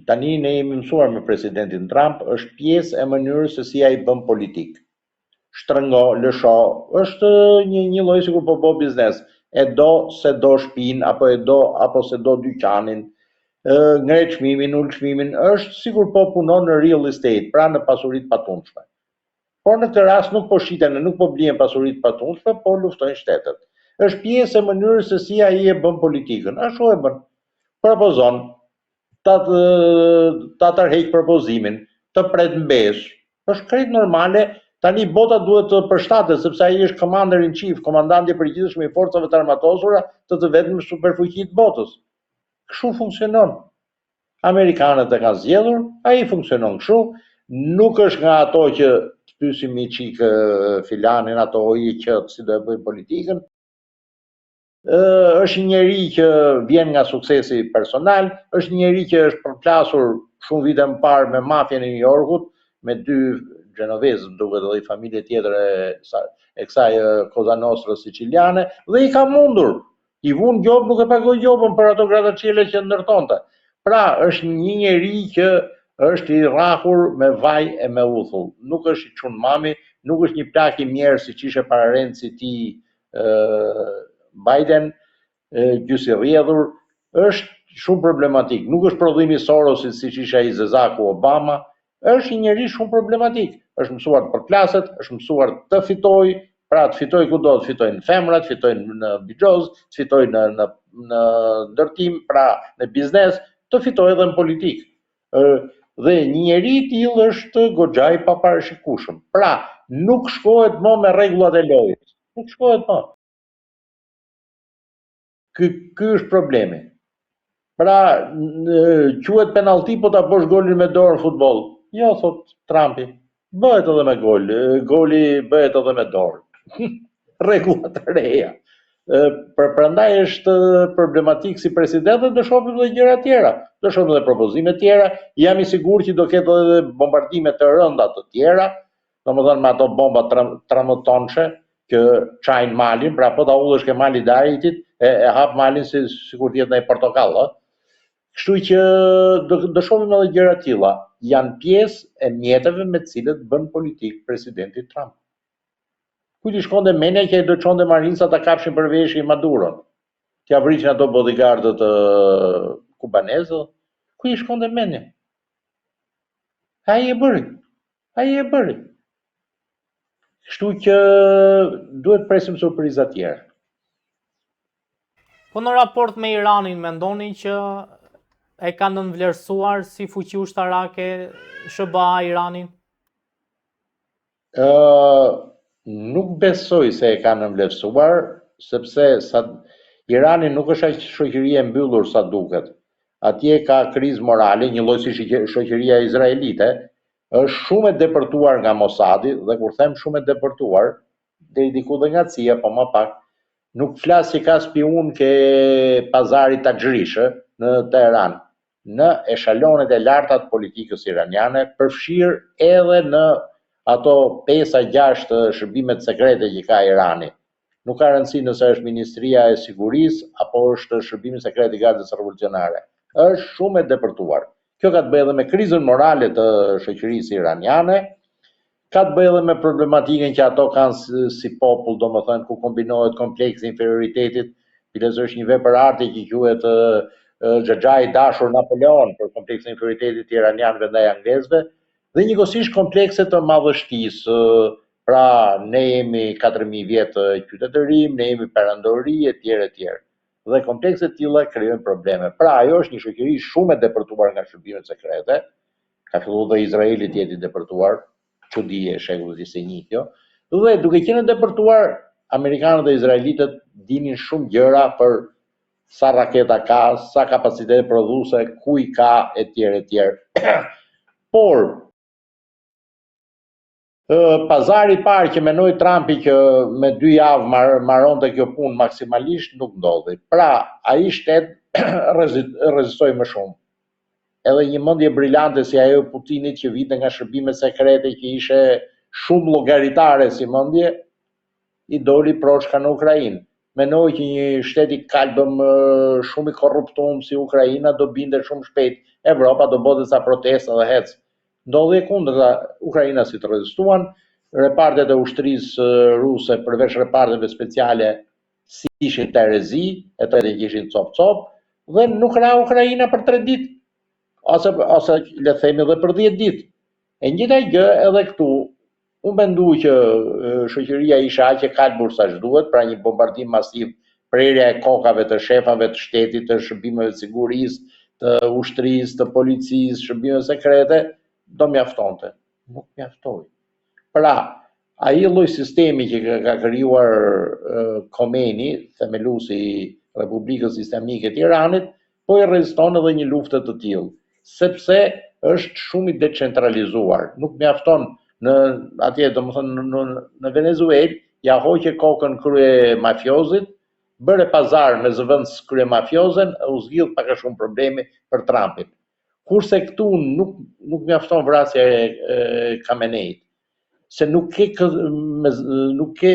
Tani ne jemi mësuar me presidentin Trump, është pjesë e mënyrës se si ai bën politikë. Shtrëngo, lësho, është një lloj sikur po bë biznes. E do se do shtëpinë apo se do dyqanin, ngre çmimin, ul çmimin, është sikur po punon në real estate, pra në pasuritë patundshme. Por në këtë rast nuk po shiten, nuk po blien pasuritë patundshme, po luftojnë shtetet. Është pjesë e mënyrës se si ai e bën politikën. Ashtu e bën. Propozon, ta tërheq propozimin, të pret mbesh. Është krejt normale. Tani bota duhet të përshtatet sepse ai është commander in chief, komandanti i përgjithshëm i forcave të armatosura të vetëm superfuqitë të botës. Kështu funksionon. Amerikanët e kanë zgjedhur, ai funksionon kështu. Nuk është nga ato që të pyesim i çik filanin ato i që si do e bëjnë politikën. Është një njeri që vjen nga suksesi personal, është një njeri që është përplasur shumë vite më parë me mafjen e New Yorkut, me 2 Genovese, duket edhe familje tjetër e kësaj Cosa Nostra siciliane, dhe i ka mundur. I vun gjop, nuk e pagoi gjopën për ato grattaciele që ndërtonte. Pra, është një njeri që është i rrahur me vaj e me uthull. Nuk është i çun mami, nuk është një plak i mjerë siç ishte pararenci i tij Biden, gjysë i rrjedhur, është shumë problematik. Nuk është prodhimi i Sorosit siç ishte ai Zezaku Obama, është një njeri shumë problematik. Është mësuar të përplaset, është mësuar të fitojë, pra të fitojë kudo, të fitojë në femra, të fitojë në bixhoz, të fitojë në ndërtim, pra në biznes, të fitojë edhe në politikë. Dhe një njeri i tillë është goxha i paparashikueshëm. Pra, nuk shkohet më me rregullat e lojës. Nuk shkohet më. Ky është problemi. Pra, quhet penallti po ta bosh golin me dorë në futboll. Jo, thot Trumpi. Bëhet edhe me gol. Goli bëhet edhe me dorë. Rregullat e reja. Prandaj është problematik si president dhe do shohim edhe gjëra tjera. Do shohim edhe propozime tjera. Jam i sigurt që do ketë edhe bombardime të rënda të tjera, domethënë me ato bomba tramontonçe që çajnë malin, pra po ta ullësh ke mali Daritit, e hap malin sikur të jetë ndaj portokall, ë. Kështu që do shohim edhe gjëra të tilla. Janë pjesë e mjeteve me të cilët bën politikë presidenti Trump. Kujt i shkonte menja që ai do çonte marinca ta kapshin për veshje Maduron. T'ia vriqin ato bodyguardët kubanezë. Ku i shkonte menja? Ai e bëri. Kështu që duhet presim surpriza tjera. Po në raport me Iranin, mendoni që e ka nënvlerësuar si fuqi ushtarake SBA Iranin? Nuk besoj se e ka nënvlerësuar, sepse Irani nuk është aq shoqëri e mbyllur sa duket. Atje ka krizë morale, një lloj si shoqëria izraelite, është shumë e depërtuar nga Mossadi, dhe kur them shumë e depërtuar, deri diku dhe nga CIA, po më pak, nuk flas që ka spiun ke pazari Taxhrish në Teheran, në eshalonet e larta të politikës iraniane, përfshirë edhe në ato 5-6 shërbimet sekrete që ka Irani. Nuk ka rëndësi nëse është Ministria e Sigurisë apo është shërbimi sekret i Gardës Revolucionare. Është shumë e depërtuar. Kjo ka të bëjë edhe me krizën morale të shoqërisë iraniane, ka të bëjë edhe me problematikën që ato kanë si popull, domethënë ku kombinohet kompleksi i inferioritetit, cilës është një vepër arti që quhet Xhaxhai dashur Napoleon për kompleksin e inferioritetit të iranianëve ndaj anglezëve, dhe njëkohësisht komplekse të madhështisë. Pra, ne jemi 4000 vjetë qytetërim, ne jemi perandori, etj. Dhe komplekse të tilla krijojnë probleme. Pra, ajo është një shoqëri shumë e depërtuar nga shërbimet sekrete, ka filluar dhe Izraeli të jetë i depërtuar, çudi e shekullit 21 kjo, dhe duke qenë depërtuar, amerikanët dhe izraelitët dinin shumë gjëra për sa raketa ka, sa kapacitet prodhuese, ku i ka, etj. Por pazari i parë që menoi Trumpi që me 2 javë mbaronte kjo punë maksimalisht nuk ndodhi. Pra, ai shtet rezistoi më shumë. Edhe një mendje brillante si ajo e Putinit që vinte nga shërbimet sekrete që ishe shumë llogaritare si mendje, i doli proshka në Ukrainë. menoj që një shteti kalbëm shumë i korruptum si Ukraina do binde shumë shpejt. Evropa do bëhet sa protesta dhe hec. Ndodhi e kundërta, Ukraina si të rezistuan, repartet e ushtrisë ruse përveç reparteve speciale si ishin të erezi, e të edhe ishin cop-cop, dhe nuk ra Ukraina për 3 ditë, ose le themi dhe për 10 ditë. E njëjta gjë edhe këtu, unë mendu që shoqëria isha aq e kalbur sa ç'duhet, pra një bombardim masiv, prerja e kokave të shefave të shtetit, të shërbimeve të sigurisë, të ushtrisë, të policisë, shërbimeve sekrete, do mjaftonte. Nuk mjaftoi. Pra, ai lloj sistemi që ka krijuar Khomeini, themeluesi i Republikës Islamike të Iranit, po i reziston edhe një luftë të tillë, sepse është shumë i decentralizuar. Nuk mjafton atje, domethënë në Venezuelë, ja hoqe kokën krye mafiozit, bëre pazar me zëvendës krye mafiozen, u zgjidh pak a shumë problemi për Trumpin. Kurse këtu nuk mjafton vrasja e Khameneit, se nuk ke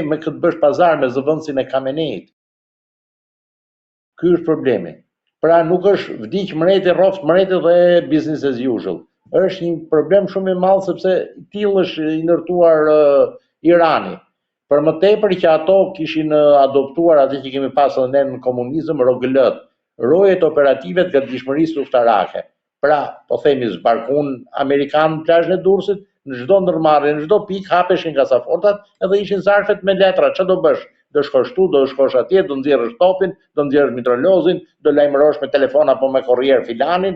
me këtë bësh pazar me zëvendësin e Khameneit. Ky është problemi. Pra nuk është vdiq mreti, rroft mreti dhe business as usual. Është një problem shumë i madh sepse tillë është i ndërtuar Irani. Për më tepër që ato kishin adoptuar atë që kemi pasur ne në komunizëm, ROGL-t, rojet operative të gatishmërisë luftarake. Pra, po themi zbarkun amerikan në plazhin e Durrësit, në çdo ndërmarrje, në çdo pikë hapeshin kasafortat edhe ishin zarfet me letra. Çfarë do bësh? Do shkosh tu, do shkosh atje, do nxjerrësh topin, do nxjerrësh mitralozin, do lajmërosh me telefon apo me korrier filanin.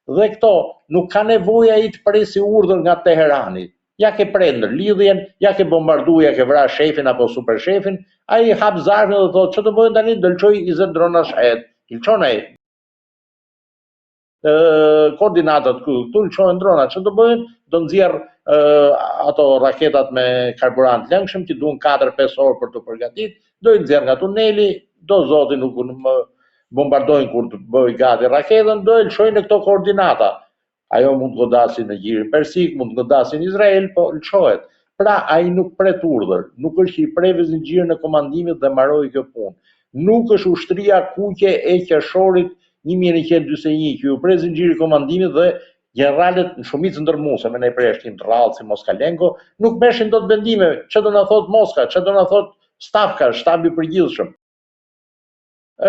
Dhe këto nuk ka nevojë ai të presi urdhër nga Teherani. Ja ke prender lidhjen, ja ke bombardu, ja ke vrar shefin apo super shefin, ai hap zarfin dhe thotë ç'do bëjmë tani, do lçoj 20 drona shahet. Lçon ai. Koordinatat këtu lçojnë drona, ç'do bëjmë? Do nxjerr ato raketat me karburant lëngshëm që duan 4-5 orë për të përgatitur, do i nxjerr nga tuneli, do zoti nuk bombardojnë kur të bëj gati raketën, do e lçojnë në këto koordinata. Ajo mund të godasin në gjirin persik, mund të godasin Izrael, po lçohet. Pra ai nuk pret urdhër, nuk është që i prevë zinxhirin e komandimit dhe mbaroi kjo punë. Nuk është ushtria kuqe e qershorit 1941 që u pre zinxhiri i komandimit dhe generalet në shumicë ndërmuese me ne përjashtim të rrallë si Moskalenko nuk merrshin dot vendime, çfarë do na thot Moska, çfarë do na thot Stavka, shtabi i përgjithshëm.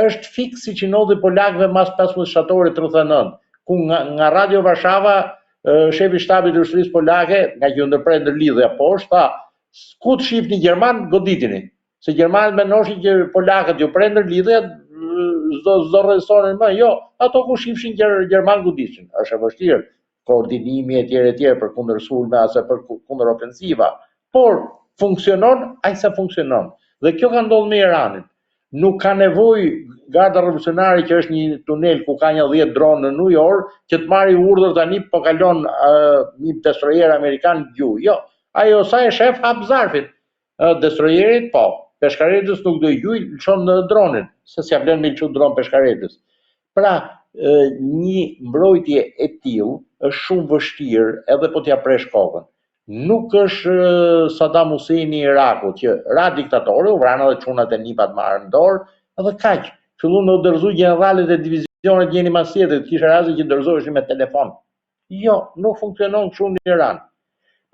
Është fiks siç i ndodhi polakëve mas 15 shtatorit 39, ku nga Radio Varshava shefi i shtabit të ushtrisë polake, nga që u ndërprer ndërlidhja poshtë, tha, ku të shihni gjerman, goditini, se gjermanët mendoshin që polakët ju pren ndërlidhja, s'do rrezistonin më. Jo, ato ku shifshin gjerman godishin. Është e vështirë koordinimi etj për kundër sulme ose për kundër ofensiva, por funksionon aq sa funksionon. Dhe kjo ka ndodhur me Iranin. Nuk ka nevojë garda revolucionare që është një tunel ku ka një 10 dronë në New York që të marrë urdhër tani po kalon një destroyer amerikan gjuhë. Jo, ajo sa e shef hap zarfin. Destroyerit po, peshkaretës nuk do i gjuj, lçon në dronin, se s'ja vlen me lçu dron peshkaretës. Pra, një mbrojtje e tillë është shumë vështirë edhe po t'ja presh kokën. Nuk është Saddam Husseini i Irakut që ra diktatori, u vranë edhe çunat e nipat marrën në dorë, edhe kaq. Filluan me u dorëzu generalet e divizionit njëri mas tjetrit, kisha raste që dorëzoheshin me telefon. Jo, nuk funksionon kështu në Iran.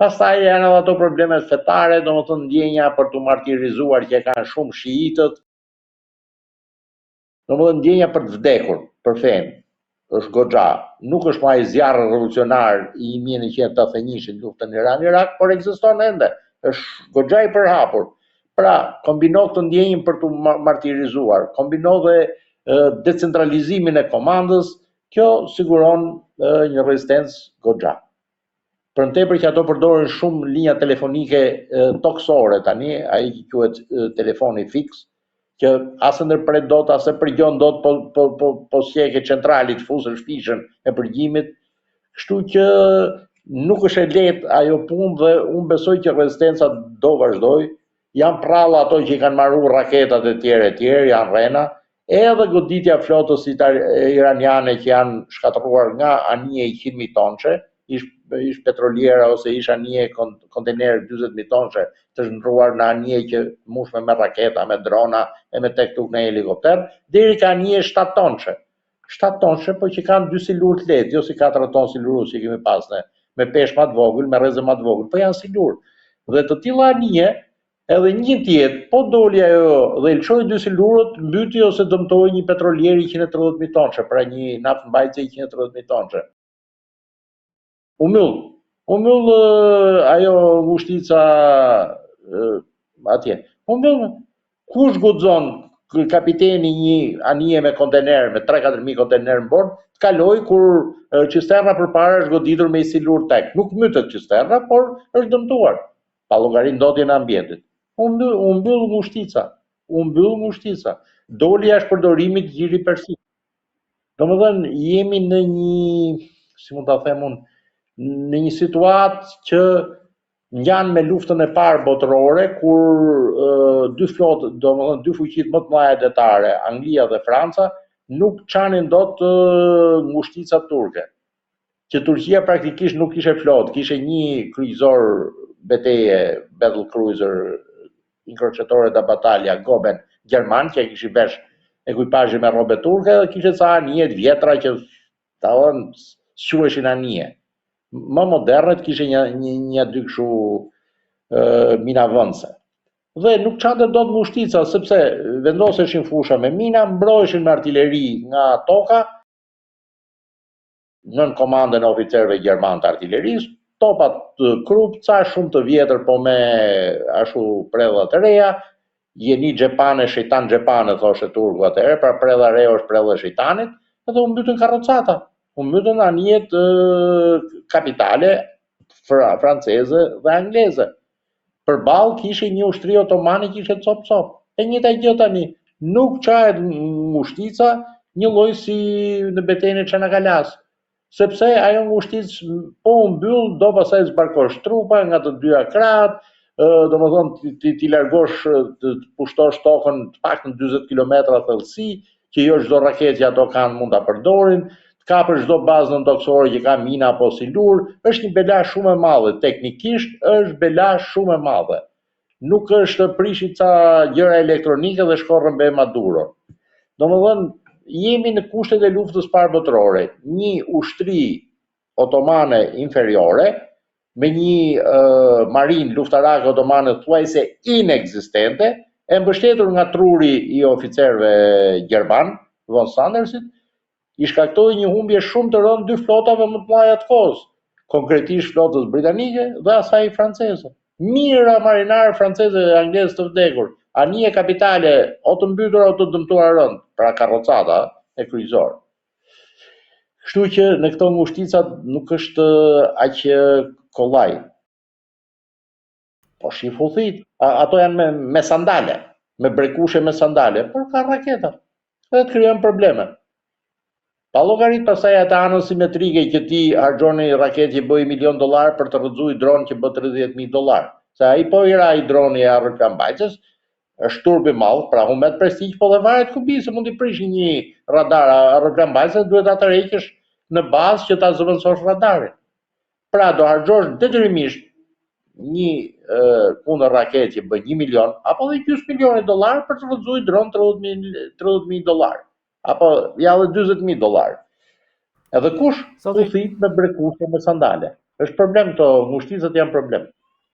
Pastaj janë edhe ato problemet fetare, domethënë ndjenja për të martirizuar që kanë shumë shiitët. Domethënë ndjenja për të vdekur, për fenë, është goxha. Nuk është më ai zjarri revolucionar i 1981-shit luftën Iran-Irak, por ekziston ende. Është goxha i përhapur. Pra, kombino këtë ndjenjën për të martirizuar, kombino dhe decentralizimin e komandës, kjo siguron një rezistencë goxha. Për në tepër që ato përdorin shumë linja telefonike toksore tani, ai quhet telefoni fiks, që asë ndërpret dot, asë përgjon dot, po sjeke centralit, fusën shpishën e përgjimit. Kështu që nuk është e lehtë ajo punë dhe unë besoj që rezistenca do vazhdoj. Janë prallë ato që i kanë marrë raketat e tjera, janë rrena, edhe goditja flotës iraniane që janë shkatëruar nga anije i 100.000 tonëshe, ish petroliera ose ish anije kontener 40.000 tonëshe të zhndruar në anije që mushme me raketa, me drona e me tek tuk në helikopter, deri ka anije 7 tonëshe. 7 tonëshe, po që kanë 2 silur të letë, jo si 4 tonë siluru që kemi pas ne, me pesh ma të vogël, me rreze ma të vogël, po janë silur. Dhe të tilla anije, edhe një tjetë, po doli ajo dhe lëshoj 2 silurët, mbyti ose dëmtoi një petrolier 130.000 tonëshe, pra një naftëmbajtje 130.000 tonëshe. U myll ajo ngushtica atje. U myll, kush guxon kapiteni një anije me kontener, me 3-4.000 kontener në bord, të kaloj kur cisterna përpara është goditur me i silur tek. Nuk mytet cisterna, por është dëmtuar. Pa llogari ndotje në ambientit. U mbyll ngushtica. Doli jashtë përdorimit gjiri persik. Domethënë jemi në një, si mund ta them unë, në një situatë që ngjan me luftën e parë botërore, kur dy flotë, domethënë dy fuqitë më të mëdha detare, Anglia dhe Franca, nuk çanin dot ngushtica turke. Që Turqia praktikisht nuk kishte flotë, kishte një kryqëzor beteje, battle cruiser, incrociatore da battaglia, Goben, gjerman, që kishte vesh ekuipazhi me rrobe turke, dhe kishte ca anije të vjetra që quheshin anije. Më moderne kishte një dy kështu mina vëndse. Dhe nuk çante dot ngushtica, sepse vendoseshin fusha me mina, mbroheshin me artilleri nga toka, nën komandën e oficerëve gjerman të artillerisë, topat krup, ca shumë të vjetër, po me ashtu predha të reja, jeni xhepane, shejtan xhepane, thoshe turku atëherë, pra predha re është predha e shejtanit, edhe u mbytën karrocata, u mbytën anijet kapitale franceze dhe angleze. Përballë kishte një ushtri otomane që ishte cop. E njëjta gjë tani, nuk çahet ngushtica, një lloj si në betejën e Çanakalas. Sepse ajo ngushticë po u mbyll, do pastaj zbarkosh trupa nga të dyja krahët, domethënë ti largosh, të pushtosh tokën të paktën 40 kilometra thellësi, që jo çdo raketë që ato kanë mund ta përdorin, të kapësh çdo bazë nëntoksore që ka mina apo silur, është një bela shumë e madhe, teknikisht është bela shumë e madhe. Nuk është prishi ca gjëra elektronike dhe shko rrëmbe Maduro. Domethënë jemi në kushtet e luftës parë botërore, një ushtri otomane inferiore, me një marinë luftarake otomane thuajse inekzistente, e mbështetur nga truri i oficerëve gjerman, von Sandersit, i shkaktoi një humbje shumë të rëndë dy flotave më të mëdha të kohës, konkretisht flotës britanike dhe asaj franceze. Mira marinarë franceze dhe anglezë të vdekur, anije kapitale o të mbytura o të dëmtuara rënd, pra karrocata e kryqëzor. Kështu që në këto ngushtica nuk është aq kollaj. Po shif udhit, ato janë me sandale, me brekushe me sandale, por ka raketa. Dhe të krijojnë probleme. Pa llogarit pastaj atë anën simetrike që ti harxhoni raketë që bëj $1 milion për të rrëzuar dron që bë $30.000. Se ai po i ra i droni e arrëkambajtës, është turp i madh, pra humbet prestigj, po dhe varet ku bi, se mund t'i prish një radar arrëkambajtës, duhet ta tërheqësh në bazë që ta zëvendësosh radarin. Pra do harxhosh detyrimisht një kundër raketë që bën $1 milion apo dhe $200.000 për të rrëzuar dron $30.000. Apo ja dhe $40.000. Edhe kush u thit me brekushe me sandale. Është problem, këto ngushticat janë problem.